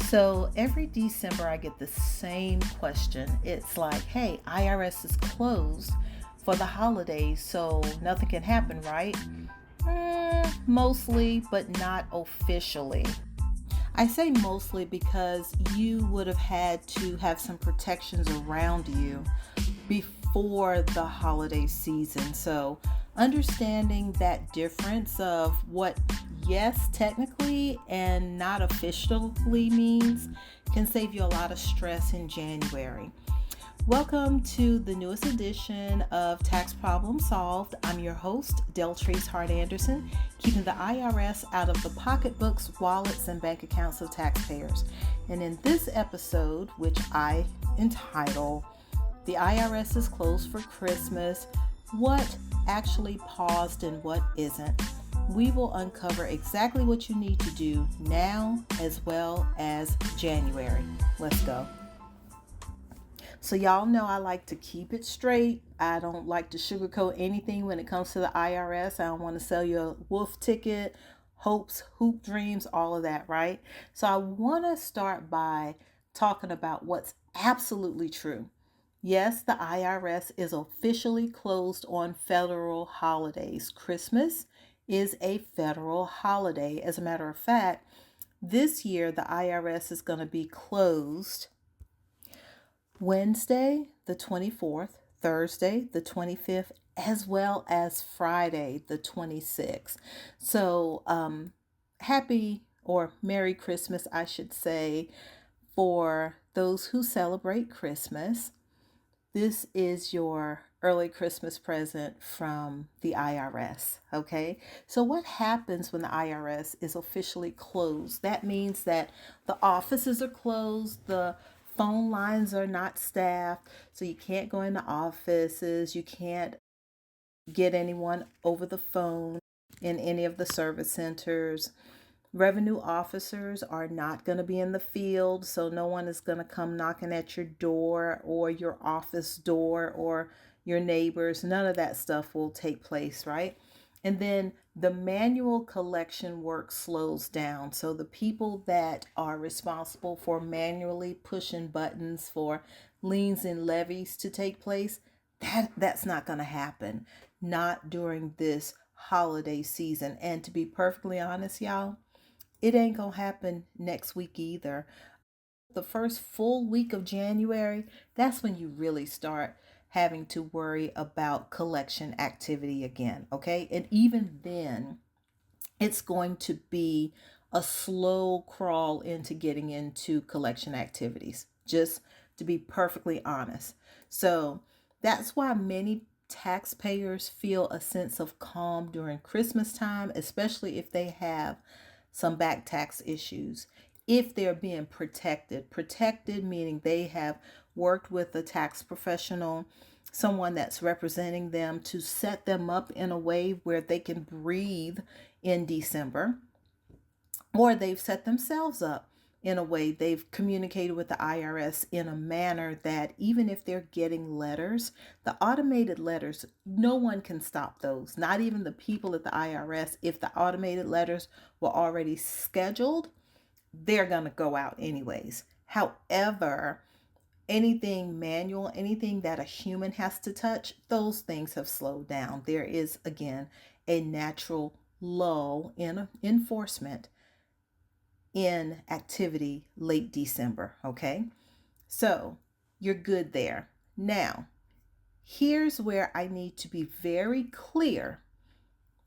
So every December, I get the same question. It's like, hey, IRS is closed for the holidays, so nothing can happen, right? Mostly, but not officially. I say mostly because you would have had to have some protections around you before the holiday season. So, understanding that difference of what yes, technically and not officially means can save you a lot of stress in January. Welcome to the newest edition of Tax Problem Solved. I'm your host, Deltrease Hart-Anderson, keeping the IRS out of the pocketbooks, wallets, and bank accounts of taxpayers. And in this episode, which I entitle "The IRS is Closed for Christmas, What Actually Paused and What Isn't," we will uncover exactly what you need to do now as well as January. Let's go. So y'all know I like to keep it straight. I don't like to sugarcoat anything when it comes to the IRS. I don't want to sell you a wolf ticket, hopes, hoop dreams, all of that, right? So I want to start by talking about what's absolutely true. Yes, the IRS is officially closed on federal holidays. Christmas is a federal holiday. As a matter of fact, this year the IRS is going to be closed Wednesday, the 24th, Thursday, the 25th, as well as Friday, the 26th. So, happy or Merry Christmas, I should say, for those who celebrate Christmas. This is your early Christmas present from the IRS, okay? So what happens when the IRS is officially closed? That means that the offices are closed, the phone lines are not staffed, so you can't go into offices, you can't get anyone over the phone in any of the service centers. Revenue officers are not going to be in the field, so no one is going to come knocking at your door or your office door or your neighbors. None of that stuff will take place, right? And then the manual collection work slows down. So the people that are responsible for manually pushing buttons for liens and levies to take place, that's not going to happen. Not during this holiday season. And to be perfectly honest, y'all, it ain't gonna happen next week either. The first full week of January, that's when you really start having to worry about collection activity again, okay? And even then, it's going to be a slow crawl into getting into collection activities, just to be perfectly honest. So that's why many taxpayers feel a sense of calm during Christmas time, especially if they have some back tax issues. If they're being protected meaning they have worked with a tax professional, someone that's representing them to set them up in a way where they can breathe in December, or they've set themselves up in a way they've communicated with the IRS in a manner that even if they're getting letters, the automated letters, no one can stop those, not even the people at the IRS. If the automated letters were already scheduled, they're going to go out anyways. However, anything manual, anything that a human has to touch, those things have slowed down. There is, again, a natural lull in enforcement in activity late December, okay? So you're good there. Now, here's where I need to be very clear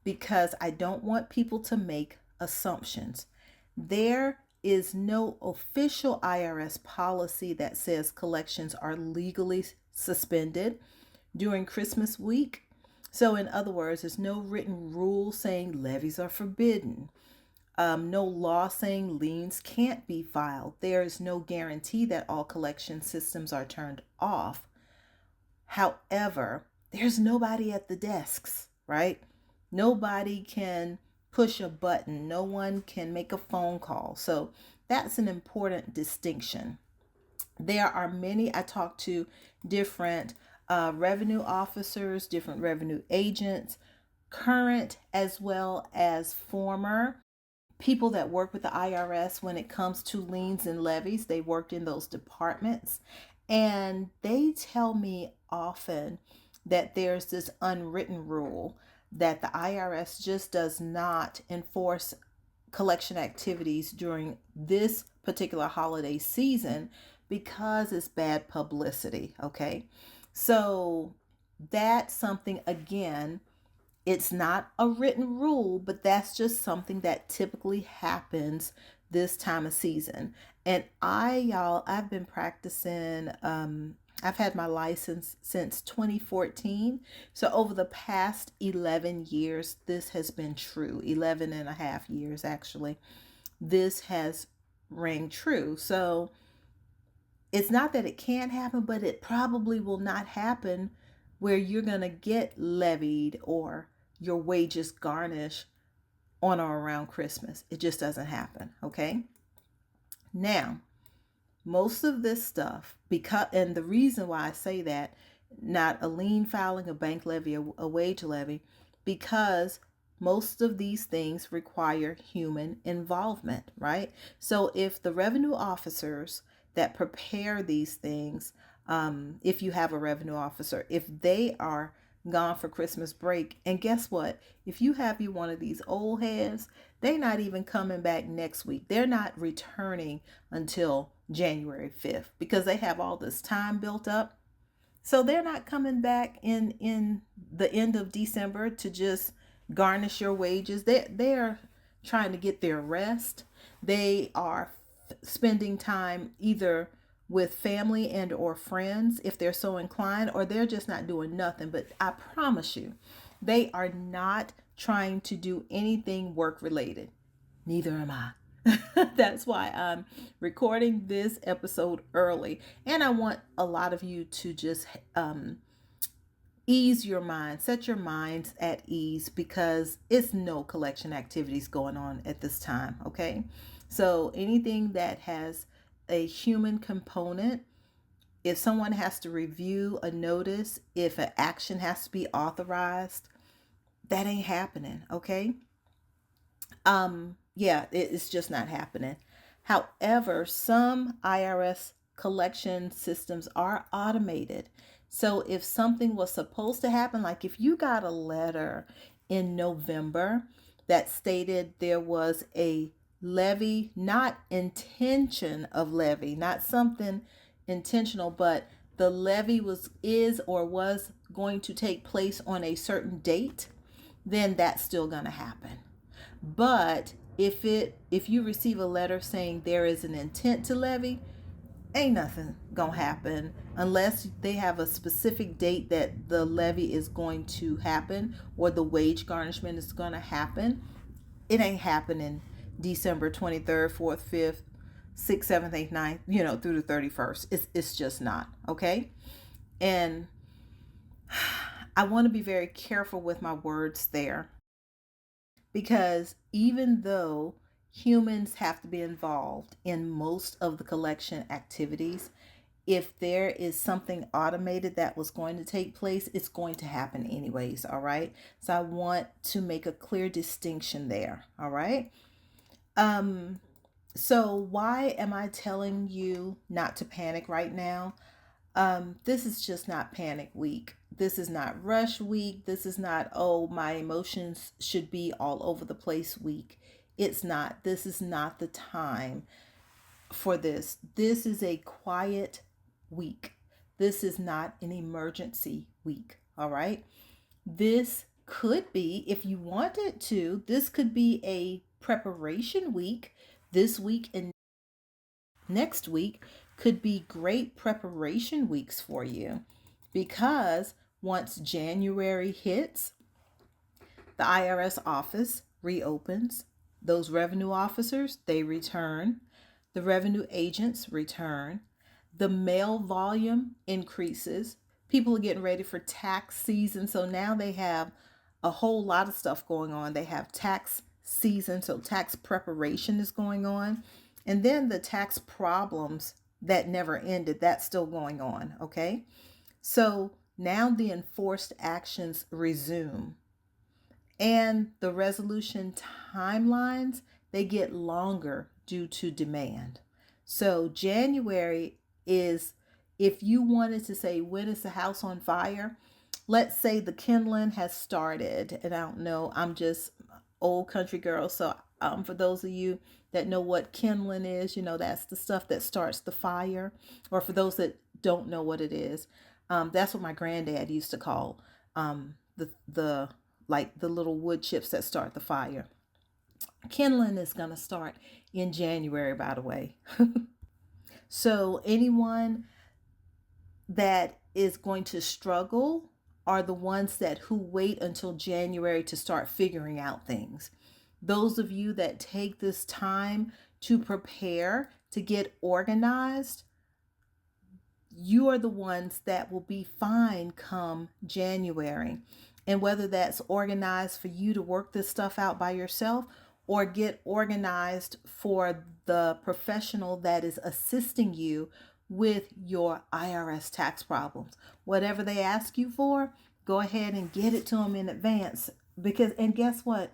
because I don't want people to make assumptions. There is no official IRS policy that says collections are legally suspended during Christmas week. So in other words, there's no written rule saying levies are forbidden. No law saying liens can't be filed. There is no guarantee that all collection systems are turned off. However, there's nobody at the desks, right? Nobody can push a button. No one can make a phone call. So that's an important distinction. There are many, I talked to different revenue officers, different revenue agents, current as well as former people that work with the IRS when it comes to liens and levies. They worked in those departments, and they tell me often that there's this unwritten rule that the IRS just does not enforce collection activities during this particular holiday season because it's bad publicity. Okay. So that's something, again, it's not a written rule, but that's just something that typically happens this time of season. And y'all, I've been practicing, I've had my license since 2014. So over the past 11 years, this has been true. 11 and a half years, actually. This has rang true. So it's not that it can't happen, but it probably will not happen where you're going to get levied or your wages garnished on or around Christmas. It just doesn't happen. Okay. Now, most of this stuff, because, and the reason why I say that, not a lien filing, a bank levy, a wage levy, because most of these things require human involvement, right? So if the revenue officers that prepare these things, if you have a revenue officer, if they are gone for Christmas break, and guess what? If you have you one of these old heads, they're not even coming back next week. They're not returning until January 5th because they have all this time built up. So they're not coming back in the end of December to just garnish your wages. They're trying to get their rest. They are spending time either with family and or friends if they're so inclined, or they're just not doing nothing. But I promise you, they are not trying to do anything work related. Neither am I. That's why I'm recording this episode early. And I want a lot of you to just ease your mind, set your minds at ease, because it's no collection activities going on at this time. Okay. So anything that has a human component, if someone has to review a notice, if an action has to be authorized, that ain't happening. Okay. Yeah, it's just not happening. However, some IRS collection systems are automated. So if something was supposed to happen, like if you got a letter in November that stated there was a levy, not intention of levy, not something intentional, but the levy is or was going to take place on a certain date, then that's still going to happen. But if you receive a letter saying there is an intent to levy, ain't nothing gonna happen unless they have a specific date that the levy is going to happen or the wage garnishment is going to happen. It ain't happening December 23rd, 4th, 5th, 6th, 7th, 8th, 9th, through the 31st. It's just not. Okay. And I want to be very careful with my words there, because even though humans have to be involved in most of the collection activities, if there is something automated that was going to take place, it's going to happen anyways. All right. So I want to make a clear distinction there. All right. So why am I telling you not to panic right now? This is just not panic week. This is not rush week. This is not, oh, my emotions should be all over the place week. It's not. This is not the time for this. This is a quiet week. This is not an emergency week. All right. This could be, if you wanted to, this could be a preparation week. This week and next week could be great preparation weeks for you, because once January hits, the IRS office reopens. Those revenue officers, they return. The revenue agents return. The mail volume increases. People are getting ready for tax season. So now they have a whole lot of stuff going on. They have tax season. So tax preparation is going on. And then the tax problems that never ended, that's still going on. Okay. So now the enforced actions resume, and the resolution timelines, they get longer due to demand. So January is, if you wanted to say, when is the house on fire? Let's say the kindling has started, and I don't know, I'm just old country girl. So for those of you that know what kindling is, that's the stuff that starts the fire. Or for those that don't know what it is, that's what my granddad used to call the like the little wood chips that start the fire. Kindling is going to start in January, by the way. So anyone that is going to struggle are the ones that who wait until January to start figuring out things. Those of you that take this time to prepare, to get organized, you are the ones that will be fine come January. And whether that's organized for you to work this stuff out by yourself or get organized for the professional that is assisting you with your IRS tax problems. Whatever they ask you for, go ahead and get it to them in advance. And guess what?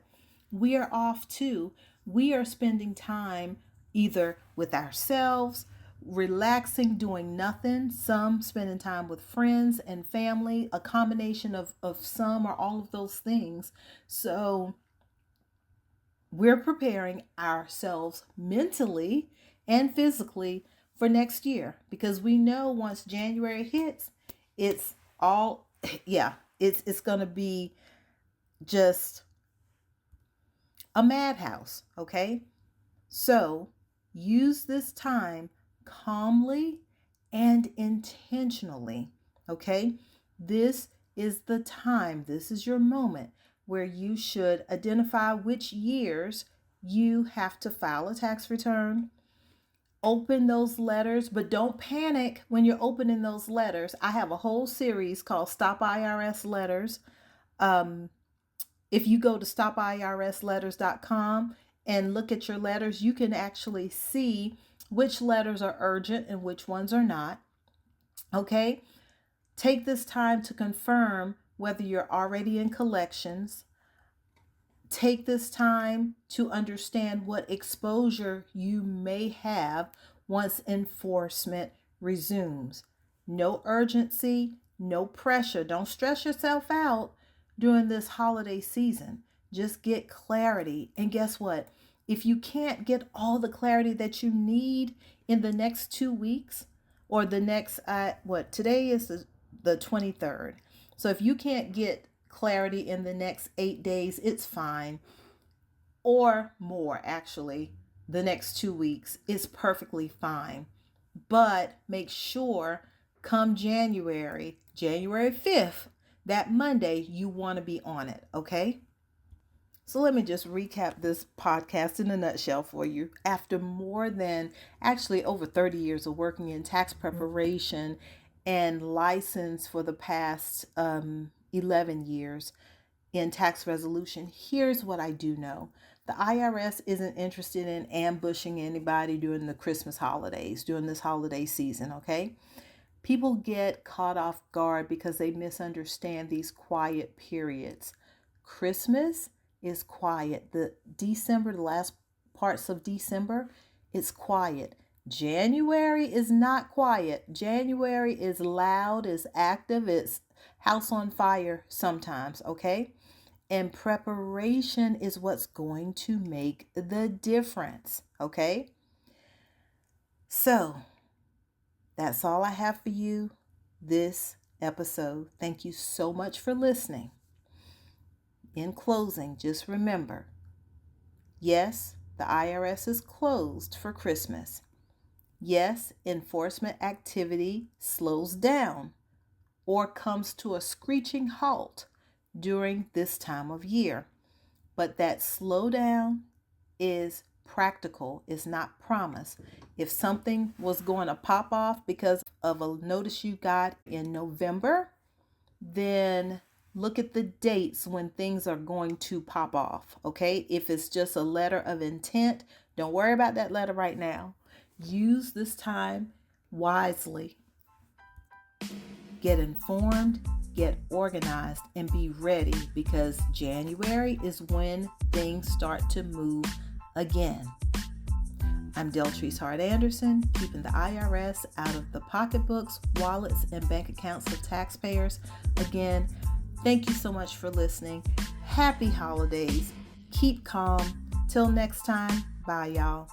We are off too. We are spending time either with ourselves, relaxing, doing nothing, some spending time with friends and family, a combination of some or all of those things. So we're preparing ourselves mentally and physically for next year, because we know once January hits, it's all, it's going to be just a madhouse. Okay. So use this time calmly and intentionally. Okay. This is the time. This is your moment where you should identify which years you have to file a tax return. Open those letters, but don't panic when you're opening those letters. I have a whole series called Stop IRS Letters. If you go to stopirsletters.com and look at your letters, you can actually see which letters are urgent and which ones are not. Okay? Take this time to confirm whether you're already in collections. Take this time to understand what exposure you may have once enforcement resumes. No urgency, no pressure. Don't stress yourself out during this holiday season. Just get clarity. And guess what? If you can't get all the clarity that you need in the next 2 weeks, or the next, today is the 23rd. So if you can't get clarity in the next 8 days, it's fine. Or more, actually, the next 2 weeks is perfectly fine. But make sure come January 5th, that Monday, you want to be on it. Okay. So let me just recap this podcast in a nutshell for you. After more than actually over 30 years of working in tax preparation and license for the past 11 years in tax resolution, here's what I do know. The IRS isn't interested in ambushing anybody during the Christmas holidays, during this holiday season, okay? People get caught off guard because they misunderstand these quiet periods. Christmas is quiet. The last parts of December, it's quiet. January is not quiet. January is loud, is active, it's house on fire sometimes, okay? And preparation is what's going to make the difference, okay? So that's all I have for you this episode. Thank you so much for listening. In closing, just remember, yes, the IRS is closed for Christmas. Yes, enforcement activity slows down or comes to a screeching halt during this time of year. But that slowdown is practical, is not promise. If something was going to pop off because of a notice you got in November, then look at the dates when things are going to pop off, okay? If it's just a letter of intent, don't worry about that letter right now. Use this time wisely. Get informed, get organized, and be ready, because January is when things start to move Again, I'm Deltrease Hart-Anderson, keeping the IRS out of the pocketbooks, wallets, and bank accounts of taxpayers. Again, thank you so much for listening. Happy holidays. Keep calm. Till next time. Bye, y'all.